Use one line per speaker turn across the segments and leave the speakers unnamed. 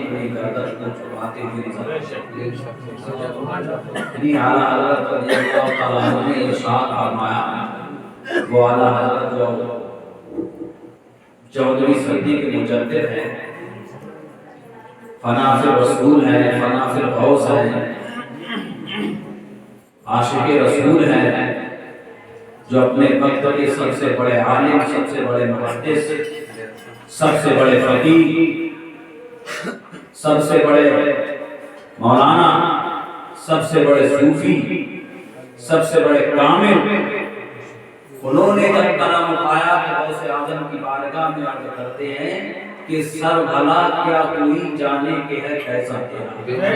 اپنی گردن کو چھپاتے ہوئے اعلیٰ حضرت رضی اللہ تعالیٰ عنہ نے ارشاد فرمایا، وہ اعلیٰ حضرت جو 14ویں صدی کے مجدد ہیں، فنا فی رسول ہیں، فنا فی غوث ہیں، عاشق رسول ہیں، جو اپنے وقت کے سب سے بڑے عالم، سب سے بڑے محدث، سب سے بڑے فقیہ، سب سے بڑے مولانا، سب سے بڑے صوفی، سب سے بڑے کامل، انہوں نے جب قلم اٹھایا تو غوث اعظم کی بارگاہ میں عرض کرتے ہیں کہ سر بھلا کیا کوئی جانے کے ہے کیسا تیرا،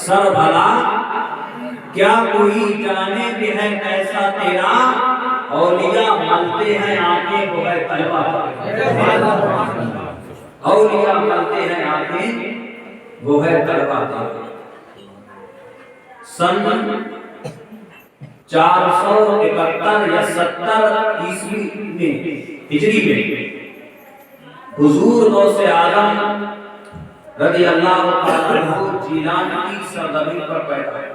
سر بھلا کیا کوئی جانے کے ہے کیسا تیرا، اولیاء ملتے ہیں آنکھیں وہ ہے طلبہ، اولیاء ملتے ہیں آنکھیں وہ ہے طلبہ۔ سن 471 یا 70 عیسوی میں، ہجری میں، حضور غوث اعظم رضی اللہ تعالیٰ عنہ جیلان کی سرزمین پر پیدا ہوئے،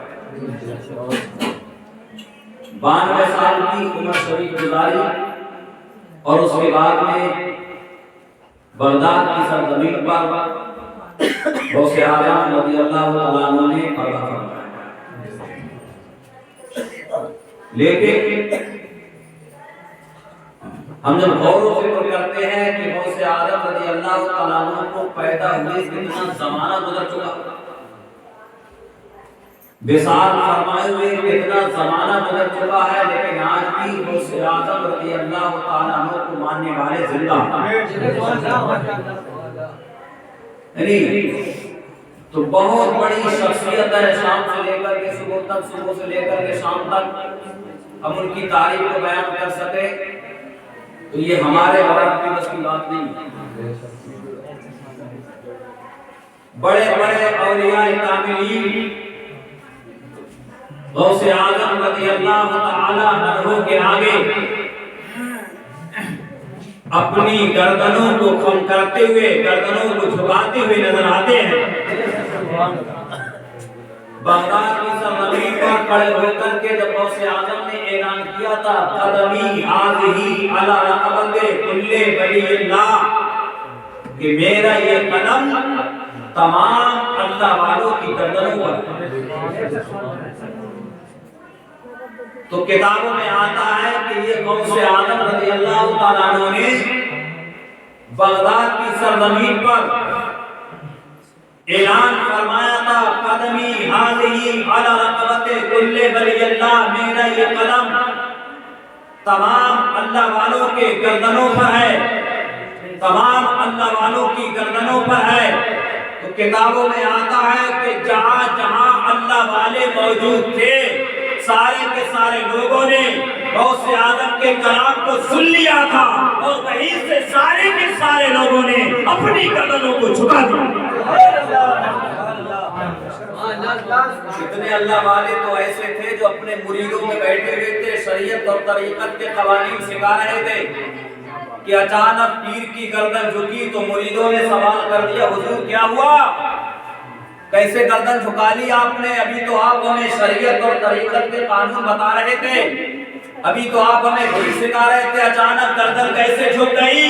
92 سال کی عمر شریف گزاری، اور اس کے بعد میں بغداد کی سرزمین پر غوث اعظم رضی اللہ تعالیٰ عنہ نے پردہ فرمایا۔ لیکن ہم جب غور و فکر کرتے ہیں کہ غوث اعظم رضی اللہ تعالیٰ عنہ کو پیدا ہوئے کتنا زمانہ گزر چکا، وصال فرمائے ہوئے کتنا زمانہ گزر چکا ہے، لیکن آج بھی غوث اعظم رضی اللہ تعالیٰ عنہ کو ماننے والے زندہ ہیں۔ تو بہت بڑی شخصیت ہے، شام سے لے کر کے صبح تک، صبح سے لے کر کے شام تک ہم ان کی تاریخ کو بیان کر سکے تو یہ ہمارے وقت کی بس کی بات نہیں۔ بڑے بڑے اولیاء کاملین غوث اعظم رضی اللہ تعالی عنہ کے آگے اپنی گردنوں کو خم کرتے ہوئے، گردنوں کو جھکاتے ہوئے نظر آتے ہیں۔ بغداد کی سرزمین پر کھڑے ہو کر کے جب غوث اعظم نے اعلان کیا تھا قدمی ہذہ علی رقبۃ کل ولی اللہ، کہ میرا یہ قدم تمام اللہ والوں کی گردنوں پر، تو کتابوں میں آتا ہے کہ یہ غوث اعظم رضی اللہ تعالیٰ عنہ نے بغداد کی سرزمین پر اعلان فرمایا تھا قدمی ہذہ علی رقبۃ کل ولی اللہ، میرا یہ قدم تمام اللہ والوں کے گردنوں پر ہے، تمام اللہ والوں کی گردنوں پر ہے۔ تو کتابوں میں آتا ہے کہ جہاں جہاں اللہ والے موجود تھے سارے کے سارے لوگوں نے غوث اعظم کے کلام کو سن لیا تھا، اور وہیں سے سارے کے سارے لوگوں نے اپنی گردنوں کو جھکا دیا۔ کتنے اللہ والے تو ایسے تھے جو اپنے مریدوں میں بیٹھے ہوئے تھے، شریعت اور طریقت کے قوانین سکھا رہے تھے، کہ اچانک پیر کی گردن جھکی تو مریدوں نے سوال کر دیا، حضور کیا ہوا، کیسے گردن جھکا لی آپ نے؟ ابھی تو آپ ہمیں شریعت اور طریقت کے قانون بتا رہے تھے، ابھی تو آپ ہمیں وہی سکھا رہے تھے، اچانک گردن کیسے جھک گئی؟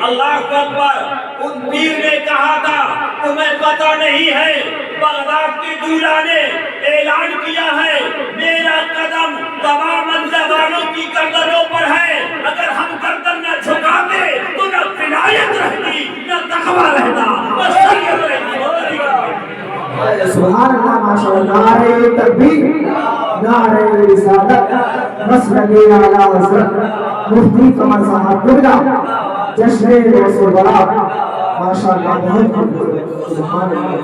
اللہ اکبر! ان پیر نے کہا تھا تمہیں پتہ نہیں ہے، بغداد کی دولہ نے اعلان کیا ہے میرا قدم تمام اللہ والوں کی گردنوں پر ہے، اگر ہم گردن نہ جھکاتے تو نہ ولایت رہتی، نہ تقویٰ رہتا، نہ شریعت رہتی۔
سبحان اللہ، ماشاءاللہ، نعرہ تکبیر، نعرہ رسالت، مسجد اعلیٰ حضرت مفتی قمر صاحب قبلہ، جشن رسول اللہ، ماشاءاللہ، بہت خوبصورت، سبحان اللہ۔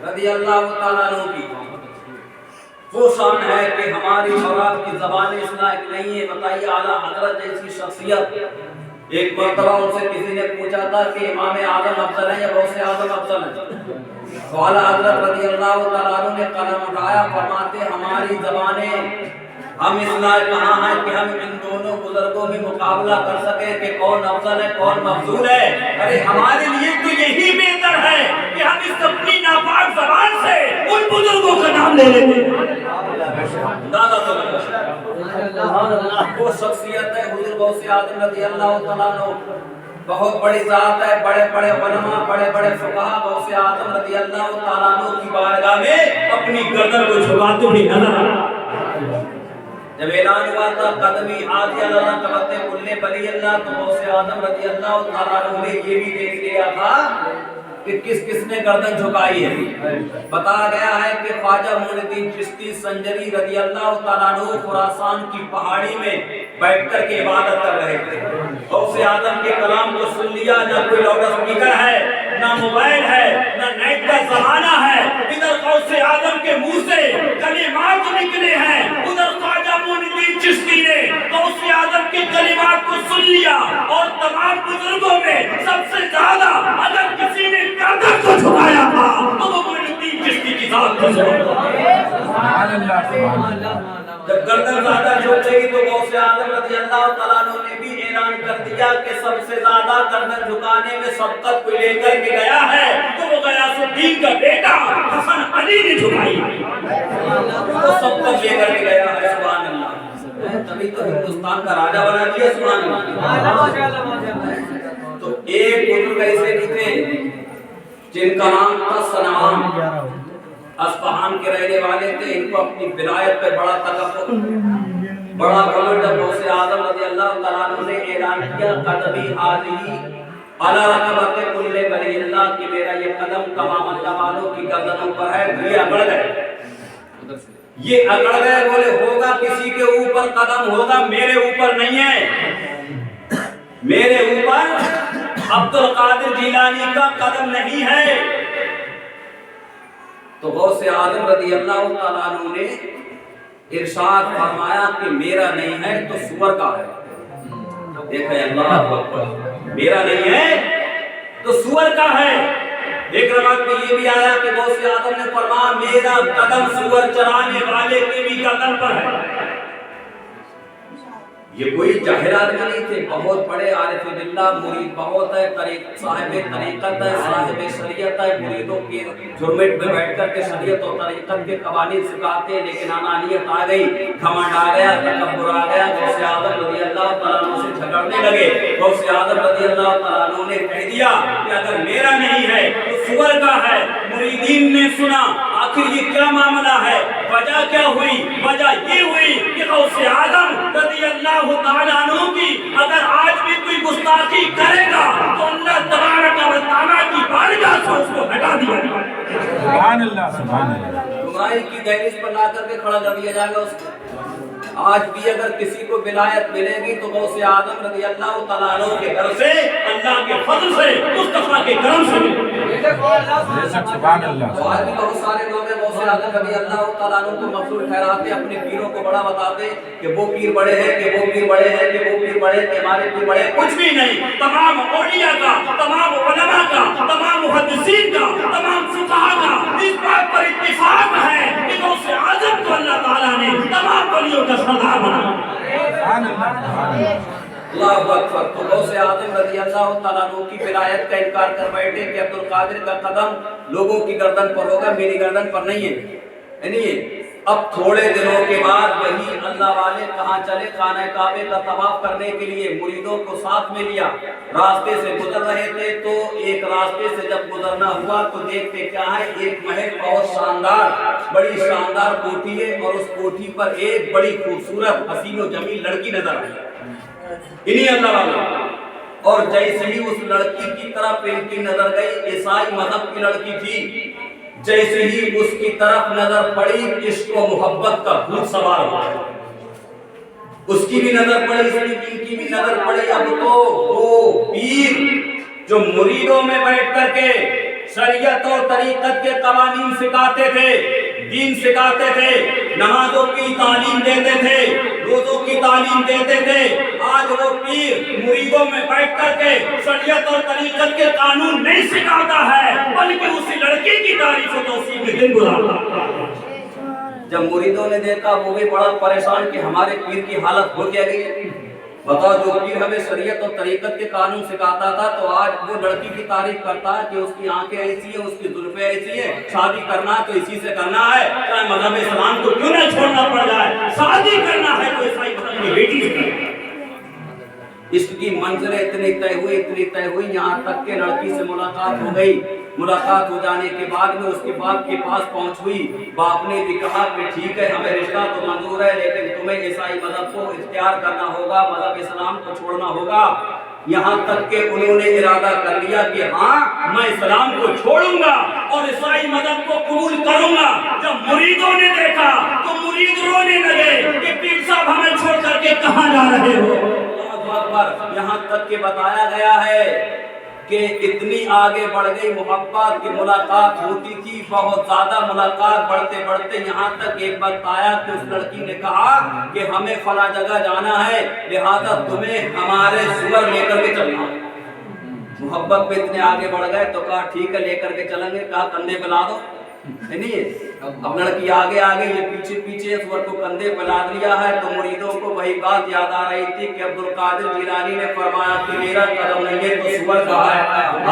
رضی اللہ تعالیٰ عنہ کی وہ شان ہے کہ ہماری اور آپ کی زبان اصلاح نہیں ہے۔ بتائیے اعلیٰ حضرت جیسی شخصیت، ایک مرتبہ ان سے کسی نے پوچھا تھا کہ امام اعظم افضل ہے یا غوث اعظم افضل ہے؟ اعلیٰ حضرت رضی اللہ تعالیٰ عنہ نے قلم اٹھایا، فرماتے ہماری زبانیں ہم اس لائق کہاں ہیں کہ ہم ان دونوں بزرگوں میں مقابلہ کر سکیں کہ کون افضل ہے کون مفضول ہے؟ ارے ہمارے لیے تو یہی بہتر ہے کہ ہم اس اپنی ناپاک زبان سے ان بزرگوں کا نام لے لیتے ہیں۔ دادا تو وہ شخصیت ہے حضور غوث اعظم رضی اللہ تعالیٰ عنہ، بہت بڑی ذات ہے، بڑے بڑے علماء، بڑے بڑے فقہا غوث اعظم رضی اللہ تعالیٰ عنہ کی بارگاہ میں اپنی گردن کو جھکاتے ہوئے نظر آئے۔ جب اعلان ہوا تھا قدمی عالیہ اللہ تبتے کلے بلی اللہ، تو غوث اعظم رضی اللہ تعالیٰ عنہ نے یہ بھی دیکھ لیا تھا کہ کس کس نے گردن جھکائی ہے۔ بتایا گیا ہے کہ خواجہ معین الدین چشتی سنجری رضی اللہ تعالیٰ عنہ خراسان کی پہاڑی میں بیٹھ کر کے عبادت کر رہے تھے۔ غوث اعظم کے کلام کو سن لیا، نہ کوئی لاؤڈ اسپیکر ہے، نہ موبائل ہے، نہ نیٹ کا زمانہ ہے، ادھر غوث اعظم کے منہ سے کلمات نکلے ہیں، ادھر خواجہ معین الدین چشتی نے غوث اعظم کے کلمات کو سن لیا، اور تمام بزرگوں میں سب سے زیادہ اگر کسی نے گردن کو جھکایا تھا تو وہ معین الدین چشتی کی ذات تھی۔ سبحان اللہ۔ جب گردن زیادہ جھک گئی تو غوث اعظم رضی اللہ تعالیٰ عنہ نے بھی اعلان کر دیا کہ سب سے زیادہ گردن جھکانے میں سبقت کو لے کر کے گیا ہے تو وہ غیاث الدین کا بیٹا حسن علی نے جھکائی، وہ سبقت لے کر کے گیا ہے۔ سبحان اللہ، تبھی تو ہندوستان کا راجہ بنا دیا۔ سبحان اللہ۔ تو ایک بزرگ ایسے بھی تھے جن کا نام تھا سنعان، اصفہان کے رہنے والے تھے، ان کو اپنی ولایت پہ بڑا تکبر، بڑا گھمنڈ۔ جب غوث اعظم رضی اللہ تعالیٰ عنہ نے اعلان کیا قدمی حاضری علی رقبۃ کل ولی اللہ، کہ میرا یہ قدم تمام اللہ والوں کی گردنوں پر ہے، تو یہ اگڑ گئے، یہ اگڑ گئے، بولے ہوگا کسی کے اوپر قدم، ہوگا میرے اوپر نہیں ہے، میرے اوپر عبد القادر جیلانی کا قدم نہیں ہے۔ تو غوث اعظم رضی اللہ تعالیٰ عنہ نے ارشاد فرمایا کہ میرا نہیں ہے تو سور کا ہے۔ دیکھیں اللہ اکبر، میرا نہیں ہے تو سور کا ہے۔ ایک روایت میں یہ بھی آیا کہ غوث اعظم نے فرمایا میرا قدم سور چرانے والے کے بھی قدم پر ہے۔ یہ کوئی جاہل آدمی نہیں تھے، بہت بڑے عارف باللہ، مرید بہت ہے، صاحب طریقت ہے، صاحب شریعت ہے، مریدوں کے جھرمٹ میں بیٹھ کر کے شریعت اور طریقت کے قوانین سکھاتے ہیں، لیکن انانیت آ گئی، گھمنڈ آ گیا، تکبر آ گیا، غوث اعظم رضی اللہ تعالیٰ عنہ سے جھگڑنے لگے۔ غوث اعظم رضی اللہ تعالیٰ عنہ نے کہہ دیا کہ اگر میرا نہیں ہے تو سور کا ہے۔ مریدین نے سنا آخر یہ کیا معاملہ ہے، وجہ کیا ہوئی؟ وجہ یہ ہوئی کہ غوث اعظم رضی اللہ تعالیٰ عنہ کی اگر آج بھی کوئی گستاخی کرے گا تو اللہ تبارک و تعالیٰ کی بارگاہ سے اس کو ہٹا دیا جائے گا۔ سبحان اللہ، سبحان اللہ۔ تمہاری کی دہلیز پر لا کر کے کھڑا کر دیا جائے گا اس کو۔ آج بھی اگر کسی کو ولایت ملے گی تو غوث اعظم رضی اللہ تعالیٰ عنہ کے گھر سے، اللہ کے فضل سے، مصطفیٰ کے کرم سے ملے گی۔ سبحان اللہ۔ آج بھی بہت سارے لوگ ہیں غوث اعظم رضی اللہ تعالیٰ عنہ کو مفضول ٹھہراتے، اپنے پیروں کو بڑا بتاتے کہ وہ پیر بڑے ہیں، کہ وہ پیر بڑے ہیں، کہ وہ پیر بڑے، کہ ہمارے پیر بڑے۔ کچھ بھی نہیں، تمام اولیاء کا، تمام علماء کا، تمام محدثین کا، تمام فقہاء کا اس بات پر اتفاق ہے کہ غوث اعظم کو اللہ تعالیٰ نے تمام ولیوں کا سردار بنایا۔ سبحان اللہ۔ اللہ اکبر۔ تو غوث اعظم رضی اللہ تعالیٰ عنہ کی ولایت کا انکار کر بیٹھے کہ عبد القادر کا قدم لوگوں کی گردن پر ہوگا، میری گردن پر نہیں ہے، نہیں ہے۔ اب تھوڑے دنوں کے بعد وہی اللہ والے کہاں چلے؟ خانہ کعبے کا طواف کرنے کے لیے، مریدوں کو ساتھ میں لیا، راستے سے گزر رہے تھے تو ایک راستے سے جب گزرنا ہوا تو دیکھتے کیا ہے، ایک محل بہت شاندار، بڑی شاندار کوٹھی ہے، اور اس کوٹھی پر ایک بڑی خوبصورت حسین و جمیل لڑکی نظر آئی، انہی اللہ والے۔ اور جیسے ہی اس لڑکی کی طرف ان کی نظر گئی، عیسائی مذہب کی لڑکی تھی، جیسے ہی اس کی طرف نظر پڑی عشق و محبت کا بھوت سوار ہوا، اس کی بھی نظر پڑی، ان کی بھی نظر پڑی۔ اب تو وہ پیر جو مریدوں میں بیٹھ کر کے شریعت اور طریقت کے قوانین سکھاتے تھے، دین سکھاتے تھے، نمازوں کی تعلیم دیتے تھے، روزوں کی تعلیم دیتے تھے، آج وہ پیر مریدوں میں بیٹھ کر کے شریعت اور طریقت کے قانون نہیں سکھاتا ہے، بلکہ اسی لڑکی کی تعریف و توصیف میں دن گزارتا ہے۔ जब मुरीदों ने देखा वो भी बड़ा परेशान कि हमारे पीर की हालत हो क्या गई। बताओ, जो पीर हमें शरीयत और तरीकत के कानून सिखाता था, तो आज वो लड़की की तारीफ करता है कि उसकी आंखें ऐसी है, उसकी जुल्फें ऐसी है, शादी करना है तो इसी से करना है, चाहे मजहब इस्लाम को क्यों न छोड़ना पड़ जाए, शादी करना है तो ईसाई मजहब की बेटी से करना है। इसकी मंजिलें इतनी तय हुई, यहाँ तक के लड़की से मुलाकात हो गई। मुलाकात हो जाने के बाद में उसके बाप के पास पहुंच हुई। बाप ने भी कहा कि ठीक है, हमें रिश्ता तो मंजूर है, लेकिन तुम्हें ईसाई मजहब को इख्तियार करना होगा, मजहब इस्लाम को छोड़ना होगा। यहाँ तक के उन्होंने इरादा कर लिया कि हाँ, मैं इस्लाम को छोड़ूंगा और ईसाई मजहब को कबूल करूंगा। जब मुरीदों ने देखा तो मुरीद रोने लगे कि पीर साहब हमें छोड़ करके कहाँ जा रहे हो। यहाँ तक के बताया गया है कि इतनी आगे बढ़ गई मोहब्बत की मुलाकात होती थी, बहुत ज्यादा मुलाकात बढ़ते बढ़ते यहाँ तक एक वक्त आया कि उस लड़की ने कहा कि हमें फला जगह जाना है, लिहाजा तुम्हें हमारे सुअर लेकर के चलना। मोहब्बत में इतने आगे बढ़ गए तो कहा ठीक है, लेकर के चलेंगे। कहा कंधे पे ला दो, नहीं है। अब लड़की आगे आगे, ये पीछे पीछे, सुअर को कंधे पे लाद लिया है। तो मुरीदों को वही बात याद आ रही थी कि अब्दुल कादिर जिलानी ने फरमाया कि मेरा कदम नहीं है तो सुअर का है।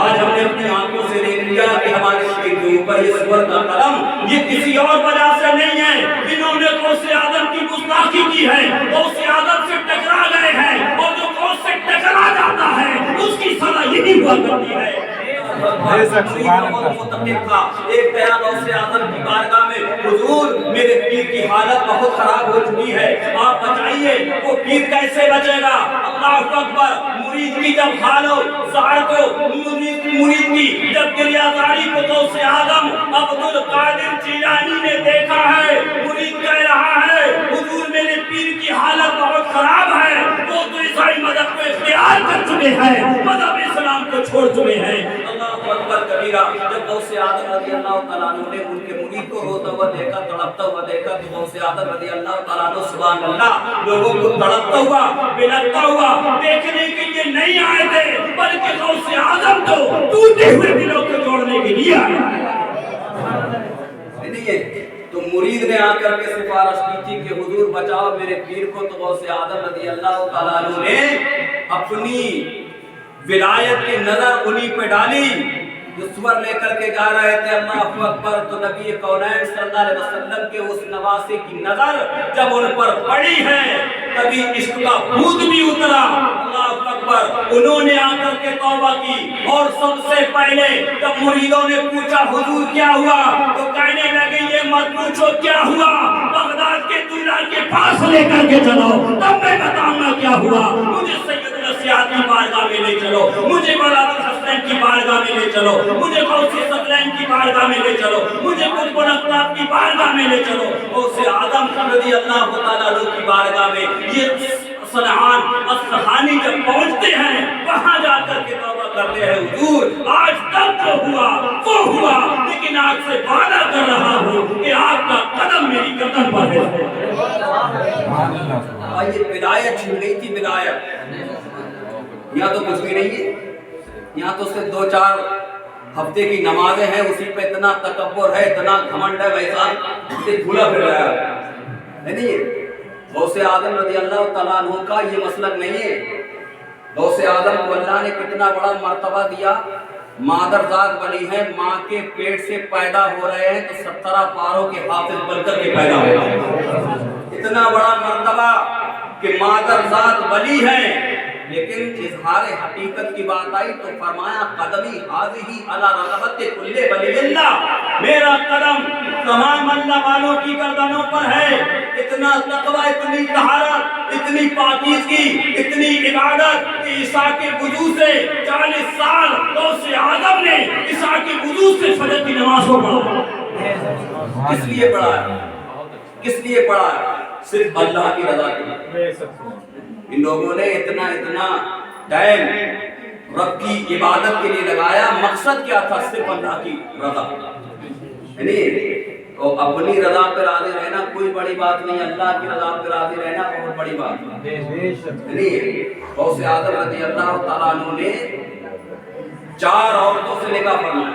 आज हमने अपनी आंखों से देख लिया कि हमारे शरीर के ऊपर ये सुअर का कदम, ये किसी और वजह से नहीं है। इन्होंने गौसे आदम की गुस्ताखी की है, गौसे आदम से टकरा गए हैं, और जो गौस से टकरा जाता है उसकी सजा यही हुआ करती है। एक गया गौसे आदम की बारगाह में, हुजूर मेरे पीर की हालत बहुत खराब हो चुकी है, आप बताइए वो पीर कैसे बचेगा। अल्लाह अकबर। मुरीद की जब हालत ज़ाहिर को, मुरीद की जब गिरियाजारी को गौसे आदम अब्दुल कादिर जिलानी ने देखा है, मुरीद कह रहा है हुजूर मेरे पीर की हालत बहुत खराब है, वो तो ईसाई मजहब को इख्तियार कर चुके हैं, मजहब इस्लाम को छोड़ चुके हैं। अकबर कबीरा। जब गौसे आदम रज़ी अल्लाह तआला अन्हु ने उनके मुरीद को रोता हुआ देखा, तड़पता हुआ देखा, तो गौसे आदम रज़ी अल्लाह तआला अन्हु सुभान अल्लाह लोगों को तड़पता हुआ, बिलखता हुआ देखने के लिए नहीं आए थे, बल्कि गौसे आदम तो टूटे हुए दिलों को जोड़ने के लिए आए। तो मुरीद ने आकर के सिफारिश की थी कि हुजूर बचाओ मेरे पीर को। तो गौसे आदम रज़ी अल्लाह तआला अन्हु ने अपनी विलायत की नजर उन्हीं पे डाली जो सुअर लेकर के जा रहे थे। अल्लाहु अकबर। तो नबी कौनैन सल्लल्लाहु अलैहि वसल्लम के उस नवासे की नजर जब उन पर पड़ी है, तभी इश्क का भूत भी उतरा। अल्लाहु अकबर। उन्होंने आकर के तौबा की, और सबसे पहले जब मुरीदों ने पूछा हुजूर क्या हुआ, तो कहने लगे ये मत पूछो क्या हुआ, बगदाद के दूल्हा के पास लेकर के चलो, तब मैं बताऊंगा क्या हुआ। मुझे सैयदुल सियाद की बारगाह में ले चलो, मुझे मौलाना हसन की बारगाह में ले चलो, मुझे गौसे सतलैन की बारगाह में ले चलो, मुझे कुतुब अक़ताब की बारगाह में ले चलो। गौसे आदम रज़ी अल्लाह तआला अन्हु की बारगाह में ये सनआन असहानी जब पहुंचते हैं, वहां जाकर के तौबा करते हैं हुजूर आज तक जो हुआ वो हुआ, लेकिन आज से वादा कर रहा हूं कि आपका कदम मेरी कदम पर है। ये विलायत छिन गई थी, विलायत। यहाँ तो कुछ भी नहीं है, यहाँ तो सिर्फ 2-4 हफ्ते की नमाजें हैं, उसी पे इतना तकब्बुर है, इतना घमंड है, वैसा झूला फिर रहा है नहीं। गौसे आदम रज़ी अल्लाह तआला अन्हु का ये मसलक नहीं है। गौसे आदम को अल्लाह ने कितना बड़ा मर्तबा दिया, मादरजात बनी है, माँ के पेट से पैदा हो रहे हैं तो 17 पारों के हाफिज बनकर के पैदा हो रहे हैं। इतना बड़ा मर्तबा कि मादरजात बनी है, लेकिन इजहार हकीकत की बात आई तो फरमाया कदमी हाज़िही अला रक़बति कुल्ले वलिय्यिल्लाह, मेरा कदम तमाम अल्लाह वालों की गर्दनों पर है। इतना तक़वा, इतनी तहारत, इतनी पाकीज़गी, इतनी इबादत कि ईसा के वुज़ू से 40 साल गौसे आदम ने ईसा के वुज़ू से फजर की नमाज़ को पढ़ा। किस लिए पढ़ा है? किस लिए पढ़ा है? सिर्फ अल्लाह की रज़ा के लिए। इन लोगों ने इतना टाइम रब की इबादत के लिए लगाया, मकसद क्या था? सिर्फ अल्लाह की रज़ा। यानी तो अपनी रज़ा पे राज़ी रहना कोई बड़ी बात नहीं, अल्लाह की रज़ा पे राज़ी रहना बहुत बड़ी बात है। गौसे आदम रज़ी अल्लाह तआला अन्हु ने 4 औरतों से निकाह फरमाया,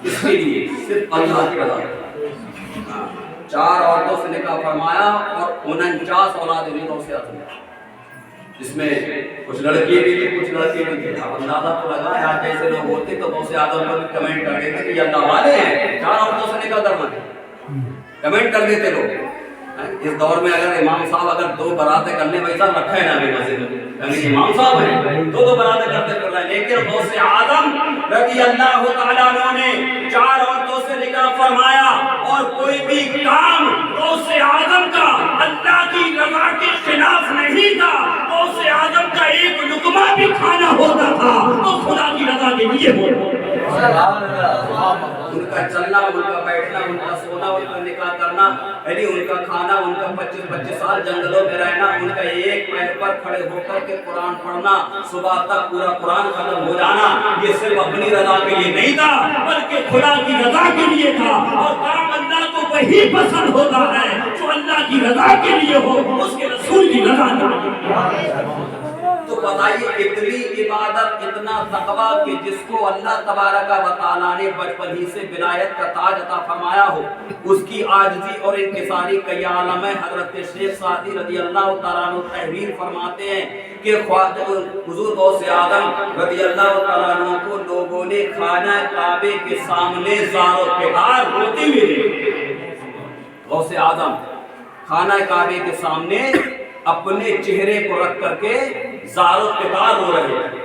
इसके लिए सिर्फ अल्लाह की रज़ा। 4 औरतों से निकाह फरमाया और 49 औलाद हुई गौसे आजम, जिसमें कुछ लड़की भी थी कुछ लड़के भी थे। अब अंदाजा तो लगा है, आज जैसे लोग होते तो गौसे आजम पर कमेंट कर देते कि ये अल्लाह वाले हैं, 4 औरतों से निकाह करवाने, कमेंट कर देते लोग। इस दौर में अगर इमाम साहब अगर 2 बारातें करने वैसा रखा है ना अभी मस्जिद में, यानी इमाम साहब हैं 2 बारातें करते कर रहे हैं, लेकिन गौसे आजम रज़ी अल्लाह तआला अन्हु ने 4 औरतों से निकाह फरमाया और कोई भी काम गौसे आजम का अल्लाह की रज़ा के खिलाफ नहीं था। गौसे आजम का एक लुक़मा भी खाना होता था तो खुदा की रज़ा के लिए होता। उनका चलना, उनका बैठना, उनका सोना, उनका निकाह करना, यानी उनका खाना, उनका 25-25 साल जंगलों में रहना, उनका एक पैर पर खड़े होकर के कुरान पढ़ना, सुबह तक पूरा कुरान खत्म हो जाना, ये सिर्फ अपनी रजा के लिए नहीं था बल्कि खुदा की रजा के लिए था। और काम अल्लाह को वही पसंद होता है जो अल्लाह की रजा के लिए हो, उसके रसूल की रजा के। तो बताइए इतनी इबादत, इतना तकवा कि जिसको अल्लाह तबारक व तआला ने बचपन ही से विलायत का ताज अता फरमाया हो, उसकी आजिज़ी और इंकिसारी का ये आलम है। हज़रत शेख सादी रज़ी अल्लाह तआला अन्हु तहरीर फरमाते हैं कि हुज़ूर गौसे आज़म रज़ी अल्लाह तआला अन्हु को लोगों ने खाना काबे के सामने ज़ारो किबार रोते हुए देखा। गौसे आज़म खाना काबे के सामने अपने चेहरे को रख करके ज़ारो किबार रो रहे थे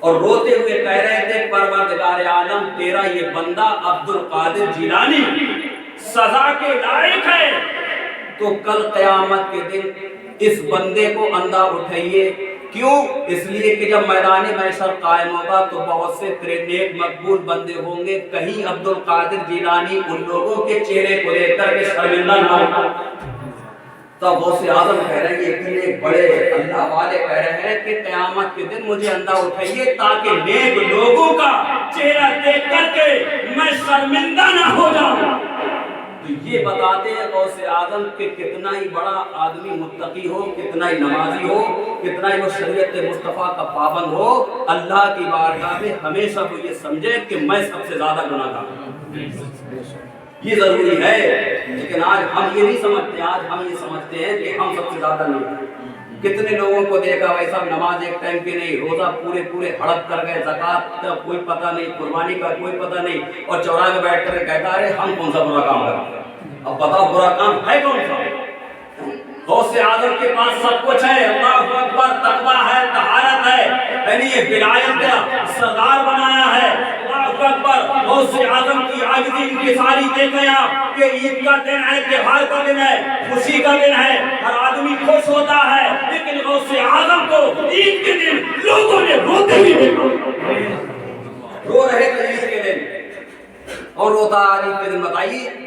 और रोते हुए कह रहे थे, परवरदिगार आलम तेरा ये बंदा अब्दुल कादिर जिलानी सजा के लायक है, तो कल क़यामत के दिन इस बंदे को अंधा उठाइए। क्यों? इसलिए कि जब मैदान महशर कायम होगा तो बहुत से नेक मकबूल बंदे होंगे, कहीं अब्दुल कादिर जिलानी उन लोगों के चेहरे को देखकर के शर्मिंदा ना हो। तो गौसे आज़म कह रहे हैं, इतने बड़े अल्लाह वाले कह रहे हैं कि क़यामत के दिन मुझे अंधा उठाइए ताकि नेक लोगों का चेहरा देख करके मैं शर्मिंदा ना हो जाऊं। तो ये बताते हैं गौसे आज़म के कितना ही बड़ा आदमी मुत्तकी हो, कितना ही नमाजी हो, कितना ही वो शरीयत मुस्तफ़ा का पाबंद हो, अल्लाह की बारगाह में हमेशा वो ये समझे कि मैं सबसे ज़्यादा गुनाहगार हूं। ये जरूरी है, लेकिन आज हम ये नहीं समझते, आज हम ये समझते हैं कि हम सबसे ज्यादा नहीं। कितने लोगों को देखा वैसा नमाज एक टाइम की नहीं, रोजा पूरे हड़प कर गए, ज़कात का कोई पता नहीं, कुर्बानी का कोई पता नहीं, और चौराहे में बैठ कर कहता है हम कौन सा बुरा काम करें। अब बताओ बुरा काम है कौन सा? गौसे आज़म के पास सब कुछ है, अल्लाहु अकबर, तकवा है, तहारत है, यानी ये विलायत का सरदार बनाया है। अल्लाहु अकबर, गौसे आज़म की आजिज़ी इंकिसारी देखें आप कि ईद का दिन है, त्योहार का दिन है, खुशी का दिन है, हर आदमी खुश होता है, लेकिन गौसे आज़म को ईद के दिन लोगों ने रोते हुए देखा। रो रहे थे ईद के दिन और रोता ईद के दिन। बताइए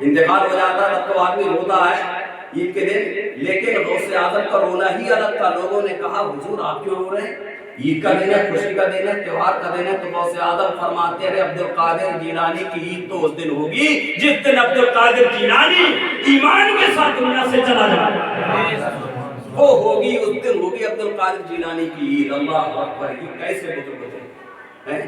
इंतकाल हो जाता तब तो आदमी रोता है ईद के दिन, लेकिन गौसे आज़म का रोना ही अलग था। लोगों ने कहा हुजूर आप क्यों रो रहे हैं? ईद का दिन है, खुशी का दिन है, त्योहार का दिन है। तो गौसे आज़म फरमाते हैं अब्दुल कादिर जिलानी की ईद तो उस दिन होगी जिस दिन अब्दुल कादिर जिलानी ईमान के साथ दुनिया से चला जाए, वो होगी उस दिन होगी अब्दुल कादिर जिलानी की ईद। अल्लाह अकबर, ये कैसे बुजुर्ग थे।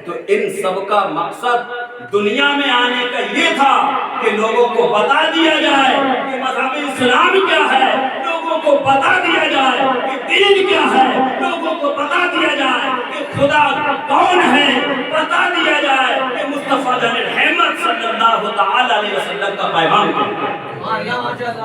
तो इन सब का मकसद दुनिया में आने का ये था कि लोगों को बता दिया जाए कि मज़हब इस्लाम क्या है, लोगों को बता दिया जाए कि दीन क्या है, लोगों को बता दिया जाए कि खुदा कौन है, बता दिया जाए कि मुस्तफ़ा जान रहमत सल्लल्लाहु तआला अलैहि वसल्लम का पैगाम क्या है।